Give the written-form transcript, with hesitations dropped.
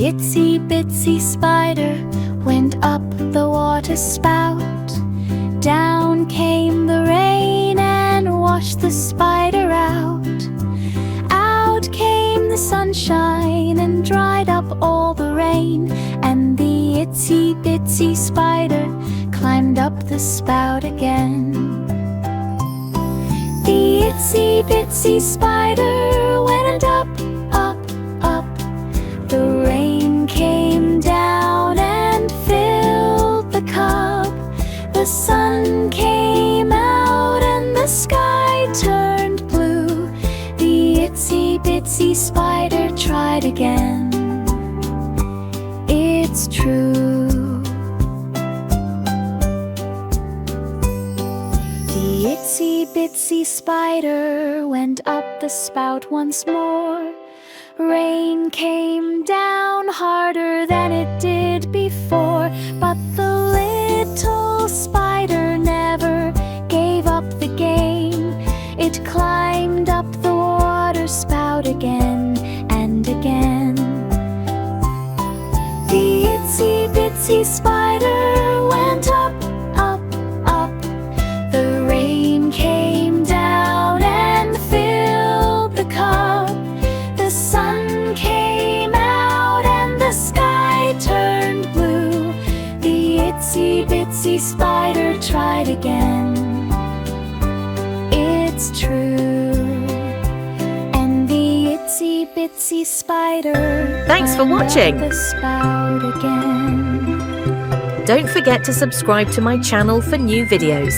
itsy bitsy spider went up the water spout. Down came the rain and washed the spider out. Out came the sunshine and dried up all the rain, and the itsy bitsy spider climbed up the spout again. The itsy bitsy spider went up, up, up. The rain came down and filled the cup. The sun came out and the sky turned blue. The itsy bitsy spider tried again. It's true. The itsy bitsy spider went up the spout once more. Rain came down harder than it did before, but the little spider never gave up the game. It climbed up the water spout again and again. The itsy bitsy spider went up, up, up. The rain came down and filled the cup. The sun came out and the sky turned blue. The itsy bitsy spider tried again. It's true. And the itsy bitsy spider Thanks for watching. climbed up the spout again. Don't forget to subscribe to my channel for new videos.